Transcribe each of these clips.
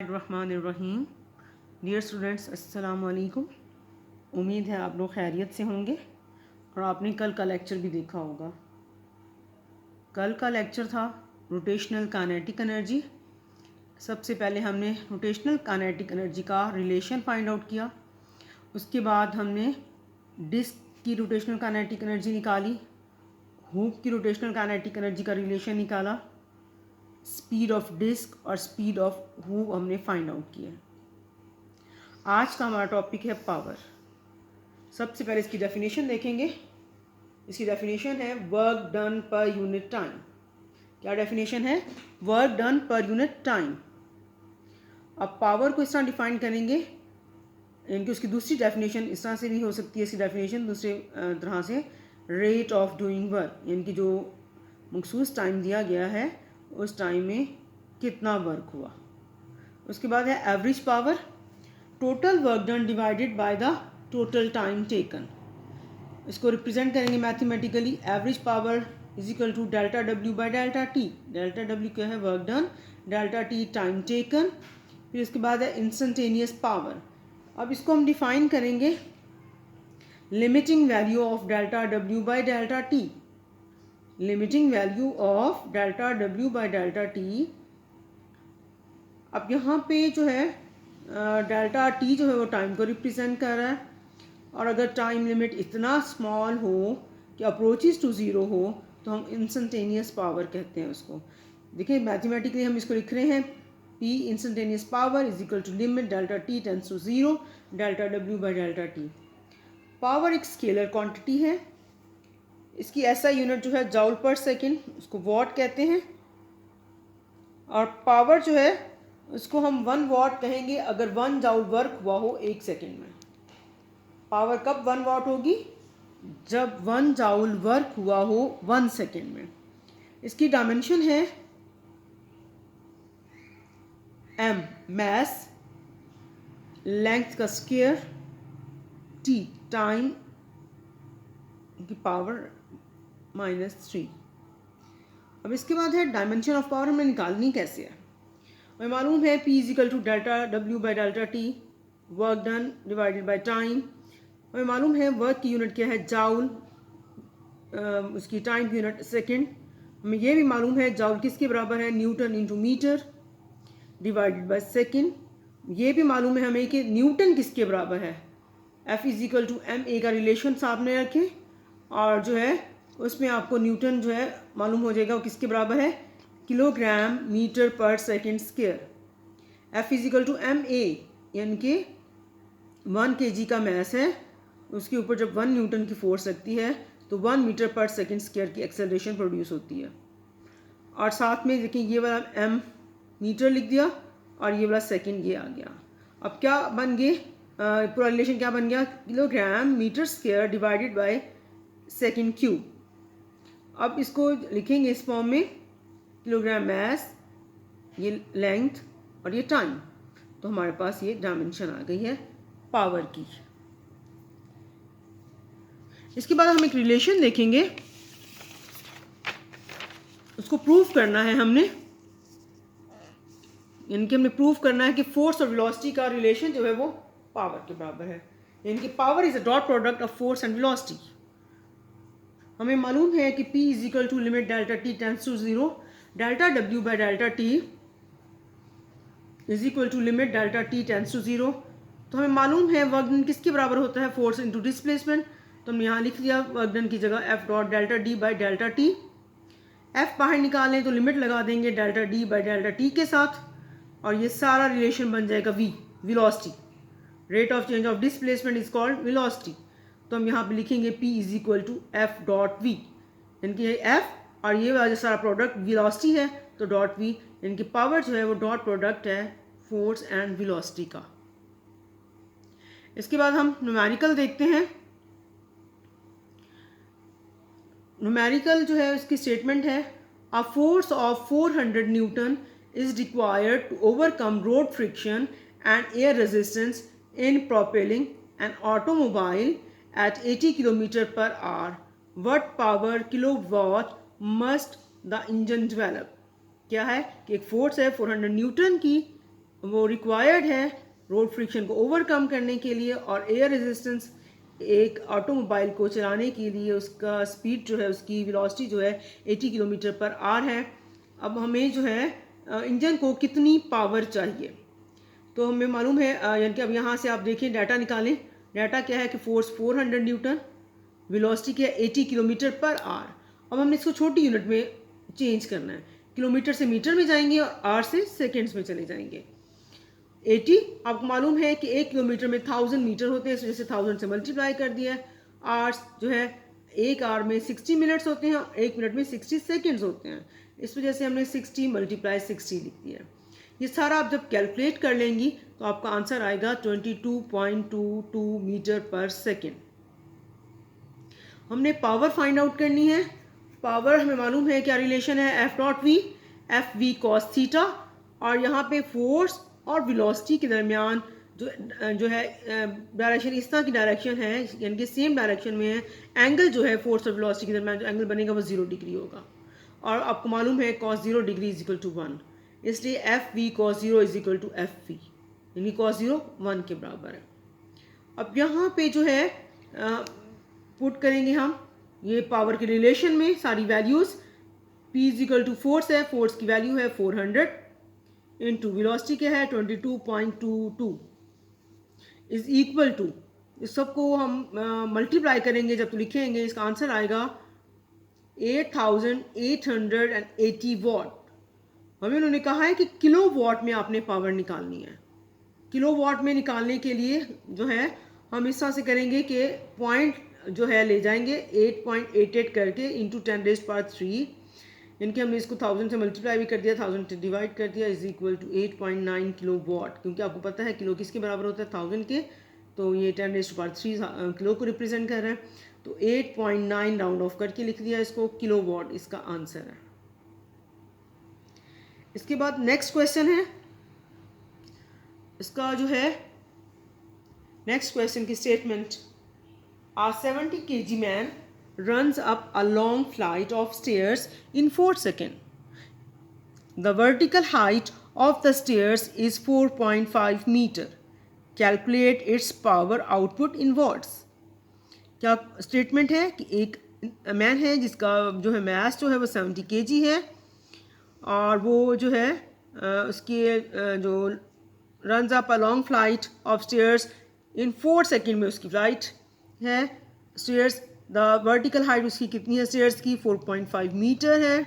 रहमानिर्रहीम। Dear students, अस्सलाम वालेकुम। उम्मीद है आप लोग खैरियत से होंगे और आपने कल का लेक्चर भी देखा होगा। कल का लेक्चर था रोटेशनल काइनेटिक एनर्जी। सबसे पहले हमने रोटेशनल काइनेटिक एनर्जी का रिलेशन फाइंड आउट किया। उसके बाद हमने डिस्क की रोटेशनल काइनेटिक एनर्जी निकाली, हुक की रोटेशनल काइनेटिक एनर्जी का रिलेशन निकाला, स्पीड ऑफ डिस्क और स्पीड ऑफ हुक हमने फाइंड आउट किया। आज का हमारा टॉपिक है पावर। सबसे पहले इसकी डेफिनेशन देखेंगे। इसकी डेफिनेशन है work done per unit time. क्या डेफिनेशन है? Work done per unit time. अब पावर को इस तरह डिफाइन करेंगे, इनकी उसकी दूसरी डेफिनेशन इस तरह से भी हो सकती है। इसकी डेफिनेशन दूसरे तरह से रेट ऑफ डूइंग वर्क, यानी कि जो मखसूस टाइम दिया गया है उस टाइम में कितना वर्क हुआ। उसके बाद है average power, total work done divided by the total time taken. इसको रिप्रेजेंट करेंगे mathematically. Average power is equal to delta W by delta T. Delta W क्या है? Work done. Delta T time taken. फिर उसके बाद है instantaneous power. अब इसको हम डिफाइन करेंगे limiting value of delta W by delta T. Limiting value of delta W by delta T. अब यहाँ पे जो है डेल्टा टी जो है वो टाइम को रिप्रेजेंट कर रहा है, और अगर टाइम लिमिट इतना स्मॉल हो कि अप्रोचेस टू ज़ीरो हो तो हम इंस्टेंटेनियस पावर कहते हैं उसको। देखिए मैथमेटिकली हम इसको लिख रहे हैं, P instantaneous power is equal to limit delta T tends to zero delta W by delta T. Power एक स्केलर क्वांटिटी है। इसकी ऐसा यूनिट जो है जाउल पर सेकेंड, उसको वॉट कहते हैं। और पावर जो है उसको हम 1 वॉट कहेंगे अगर 1 जाउल वर्क हुआ हो 1 सेकेंड में। पावर कब 1 वॉट होगी? जब 1 जाउल वर्क हुआ हो 1 सेकेंड में। इसकी डायमेंशन है m मैस, लेंथ का स्क्वायर, t टाइम की पावर -3। अब इसके बाद है डायमेंशन ऑफ पावर हमें निकालनी कैसे है। हमें मालूम है p is equal to delta W by delta T, work done divided by time. हमें मालूम है वर्क की यूनिट क्या है? जाउल। उसकी टाइम की यूनिट सेकेंड। हमें यह भी मालूम है जाउल किसके बराबर है? Newton into metre divided by second. ये भी मालूम है हमें कि न्यूटन किसके बराबर है? F is equal to M A का रिलेशन सामने रखें और जो है उसमें आपको न्यूटन जो है मालूम हो जाएगा वो किसके बराबर है? Kilogram metre per second square. F is equal to M A, यानी कि 1 kg का मैस है, उसके ऊपर जब 1 न्यूटन की फोर्स लगती है तो 1 मीटर पर सेकेंड स्क्वायर की एक्सेलरेशन प्रोड्यूस होती है। और साथ में देखिए ये वाला m मीटर लिख दिया और ये वाला सेकेंड ये आ गया। अब क्या बन गए? पूरा रिलेशन क्या बन गया? Kilogram metre square divided by second cube. अब इसको लिखेंगे इस फॉर्म में, किलोग्राम मैस, ये लेंथ और ये टाइम। तो हमारे पास ये डायमेंशन आ गई है पावर की। इसके बाद हम एक रिलेशन देखेंगे, उसको प्रूव करना है हमने, यानी कि हमने प्रूव करना है कि फोर्स और वेलोसिटी का रिलेशन जो है वो पावर के बराबर है। यानी कि power is a dot product of force and velocity. हमें मालूम है कि P is equal to limit delta T tends to zero delta W by delta T is equal to limit delta T tends to zero. तो हमें मालूम है work done किसके बराबर होता है? Force into displacement. तो हमने यहाँ लिख दिया वर्क डन की जगह F dot delta D by delta T. F बाहर निकालें तो लिमिट लगा देंगे delta D by delta T के साथ, और ये सारा रिलेशन बन जाएगा V, velocity. Rate of change of displacement is called velocity. तो हम यहाँ पे लिखेंगे P is equal to F dot V, यानी कि F और ये वाला सारा प्रोडक्ट वेलोसिटी है तो डॉट V, यानी कि पावर जो है वो डॉट प्रोडक्ट है फोर्स एंड वेलोसिटी का। इसके बाद हम न्यूमेरिकल देखते हैं। न्यूमेरिकल जो है उसकी स्टेटमेंट है, a force of 400 Newton is required to overcome road friction and air resistance in propelling an automobile at 80 km per hour. What power kilowatt must the engine develop? क्या है कि एक फोर्स है 400 Newton की वो required है road friction को overcome करने के लिए, और एयर रेजिस्टेंस एक ऑटोमोबाइल को चलाने के लिए उसका स्पीड जो है, उसकी वेलोसिटी जो है 80 किलोमीटर पर आवर है। अब हमें जो है इंजन को कितनी पावर चाहिए, तो हमें मालूम है, यानी कि अब यहाँ से आप देखिए डाटा निकालें। डाटा क्या है कि फोर्स 400 न्यूटन, वेलोसिटी क्या है 80 किलोमीटर पर आवर। अब हमने इसको छोटी यूनिट में चेंज करना है, किलोमीटर से मीटर में जाएंगे और आवर से सेकेंड्स में चले जाएंगे। 80 आपको मालूम है कि 1 किलोमीटर में 1000 मीटर होते हैं, इस वजह से 1000 से मल्टीप्लाई कर दिया है। आवर्स जो है एक आवर में 60 मिनट्स होते हैं, 1 मिनट में 60 सेकेंड्स होते हैं, इस वजह से हमने 60 × 60 लिख दिया। ये सारा आप जब कैलकुलेट कर लेंगी तो आपका आंसर आएगा 22.22 मीटर पर सेकेंड। हमने पावर फाइंड आउट करनी है। पावर हमें मालूम है क्या रिलेशन है, एफ वी कॉस थीटा, और यहाँ पे फोर्स और वेलोसिटी के दरमियान जो है डायरेक्शन इस तरह की डायरेक्शन है, यानी कि सेम डायरेक्शन में है। एंगल जो है फोर्स और वेलोसिटी के दरमियान जो एंगल बनेगा वो 0 डिग्री होगा, और आपको मालूम है cos 0 degree is equal to 1, इसलिए F V cos 0 is equal to F V, यानी cos 0 1 के बराबर है। अब यहाँ पे जो है पुट करेंगे हम ये पावर के रिलेशन में सारी values. P is equal to force है, फोर्स की वैल्यू है 400 इंटू वेलोसिटी क्या है 22.22 इज इक्वल टू, इस सबको हम मल्टीप्लाई करेंगे जब तो लिखेंगे, इसका आंसर आएगा 8880 वॉट। हमें उन्होंने कहा है कि किलो वॉट में आपने पावर निकालनी है। किलो वॉट में निकालने के लिए जो है हम इस तरह से करेंगे कि पॉइंट जो है ले जाएंगे 8.88 करके इंटू 10⁻³ इनके हमने इसको 1000 से मल्टीप्लाई भी कर दिया, 1000 से डिवाइड कर दिया, is equal to 8.9 kilo watt. क्योंकि आपको पता है किलो किसके बराबर होता है 1000 के, तो ये 10⁻³ किलो को रिप्रेजेंट कर रहा है, तो 8.9 राउंड ऑफ करके लिख दिया इसको, किलो वॉट इसका आंसर है। इसके बाद नेक्स्ट क्वेश्चन है, इसका जो है नेक्स्ट क्वेश्चन की statement, a 70 kg man runs up a long flight of stairs in 4 seconds. The vertical height of the stairs is 4.5 meter. Calculate its power output in watts. क्या statement है कि एक man है जिसका जो है मास जो है वो 70 kg है, और वो जो है उसकी जो runs up a long flight of stairs in 4 second में उसकी फ्लाइट है। स्टेयर्स द वर्टिकल हाइट उसकी कितनी है स्टेयर्स की 4.5 मीटर है।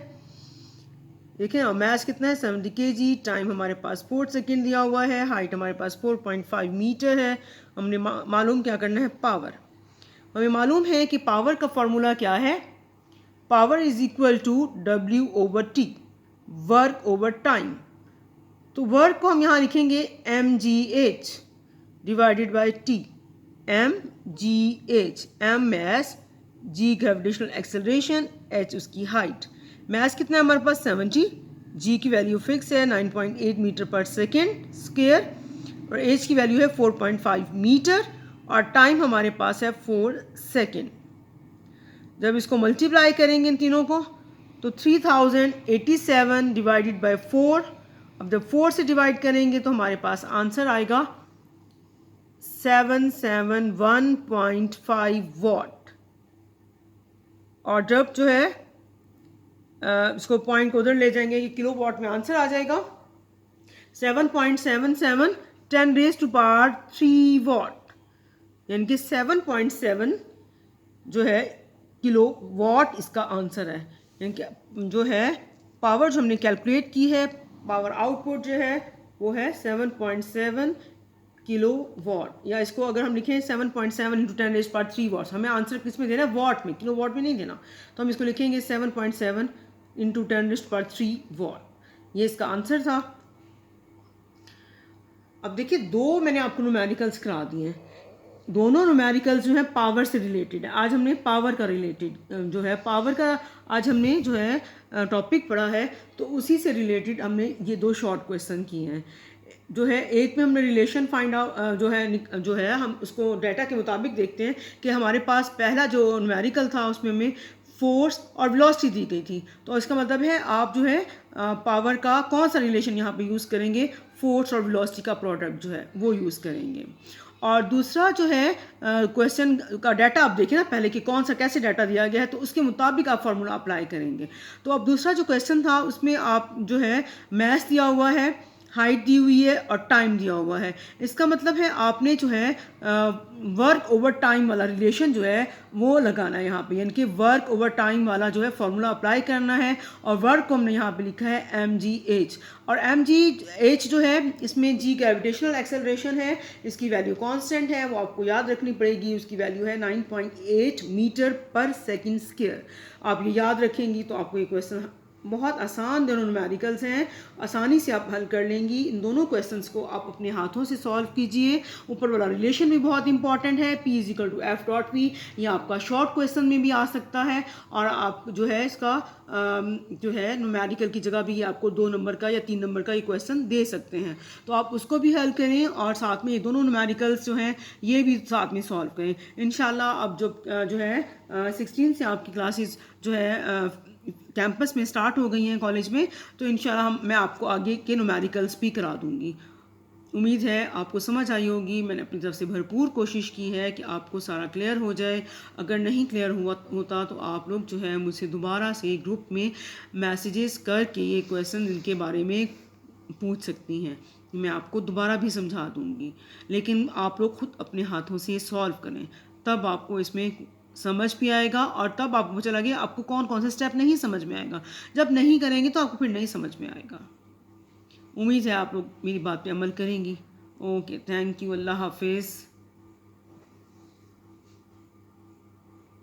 देखें और मास कितना है 70 kg, टाइम हमारे पास 4 सेकेंड दिया हुआ है, हाइट हमारे पास 4.5 मीटर है। हमने मालूम क्या करना है पावर। हमें मालूम है कि पावर का फॉर्मूला क्या है, power is equal to W/T, work over time. तो वर्क को हम यहाँ लिखेंगे mgh divided by T। mgh, m mass, g gravitational acceleration, h उसकी हाइट। मैस कितना है हमारे पास 70, g की वैल्यू फिक्स है 9.8 मीटर पर सेकेंड स्क्वायर, और h की वैल्यू है 4.5 मीटर, और टाइम हमारे पास है 4 सेकेंड। जब इसको मल्टीप्लाई करेंगे इन तीनों को तो 3087 डिवाइडेड बाई 4, अब जब 4 से डिवाइड करेंगे तो हमारे पास आंसर आएगा 771.5 वॉट। और जब जो है इसको पॉइंट को उधर ले जाएंगे कि किलो वॉट में आंसर आ जाएगा 7.77 10⁻³ वॉट, यानी कि 7.7 जो है किलो वॉट इसका आंसर है। यानी कि जो है पावर जो हमने कैलकुलेट की है, पावर आउटपुट जो है वो है 7.7 किलो वॉट, या इसको अगर हम लिखें 7.7 इंटू 10⁻³ वॉट्स, हमें आंसर किस में देना है वॉट में, किलो वॉट में नहीं देना, तो हम इसको लिखेंगे 7.7 इंटू 10⁻³ वॉट। ये इसका आंसर था। अब देखिए दो मैंने आपको न्यूमेरिकल्स करा दिए हैं, दोनों न्यूमेरिकल्स जो है पावर से रिलेटेड है। आज हमने पावर का रिलेटेड जो है पावर का आज हमने जो है टॉपिक पढ़ा है, तो उसी से रिलेटेड हमने ये दो शॉर्ट क्वेश्चन किए हैं। जो है एक में हमने रिलेशन फाइंड आउट जो है हम उसको डाटा के मुताबिक देखते हैं कि हमारे पास पहला जो न्यूमेरिकल था उसमें हमें फोर्स और वेलोसिटी दी गई थी। तो इसका मतलब है आप जो है पावर का कौन सा रिलेशन यहाँ पे यूज़ करेंगे, फोर्स और वेलोसिटी का प्रोडक्ट जो है वो यूज़ करेंगे। और दूसरा जो है क्वेश्चन का डाटा आप देखिए ना पहले कि कौन सा कैसे डाटा दिया गया है, तो उसके मुताबिक आप फार्मूला अप्लाई करेंगे। तो अब दूसरा जो क्वेश्चन था उसमें आप जो है मैथ दिया हुआ है, हाइट दी हुई है और टाइम दिया हुआ है। इसका मतलब है आपने जो है वर्क ओवर टाइम वाला रिलेशन जो है वो लगाना है यहाँ पे, यानी कि वर्क ओवर टाइम वाला जो है फॉर्मूला अप्लाई करना है। और वर्क को हमने यहाँ पे लिखा है mgh, और mgh जो है इसमें g ग्रेविटेशनल एक्सेलरेशन है, इसकी वैल्यू कांस्टेंट है, वो आपको याद रखनी पड़ेगी। उसकी वैल्यू है 9.8 मीटर पर सेकेंड स्क्वायर। आप ये याद रखेंगी तो आपको ये क्वेश्चन बहुत आसान, दोनों न्यूमेरिकल्स हैं, आसानी से आप हल कर लेंगी। इन दोनों क्वेश्चंस को आप अपने हाथों से सॉल्व कीजिए। ऊपर वाला रिलेशन भी बहुत इंपॉर्टेंट है, P = F.V, ये आपका शॉर्ट क्वेश्चन में भी आ सकता है। और आप जो है इसका जो है न्यूमेरिकल की जगह भी ये आपको 2 नंबर का या 3 नंबर का ये क्वेश्चन दे सकते हैं, तो आप उसको भी हल करें और साथ में ये दोनों न्यूमेरिकल्स जो हैं ये भी साथ में सॉल्व करें। इंशाल्लाह अब जो है 16 से आपकी क्लासेस जो है कैंपस में स्टार्ट हो गई हैं कॉलेज में, तो इंशाल्लाह मैं आपको आगे के न्यूमेरिकल्स भी करा दूंगी। उम्मीद है आपको समझ आई होगी। मैंने अपनी तरफ से भरपूर कोशिश की है कि आपको सारा क्लियर हो जाए। अगर नहीं क्लियर होता तो आप लोग जो है मुझसे दोबारा से ग्रुप में मैसेजेस करके ये क्वेश्चन इनके बारे में पूछ सकती हैं, मैं आपको दोबारा भी समझा दूंगी। लेकिन आप लोग खुद अपने हाथों से सॉल्व करें, तब आपको इसमें समझ भी आएगा और तब आपको पता लगे आपको कौन कौन सा स्टेप नहीं समझ में आएगा। जब नहीं करेंगे तो आपको फिर नहीं समझ में आएगा। उम्मीद है आप लोग मेरी बात पे अमल करेंगी। ओके, थैंक यू, अल्लाह हाफिज़।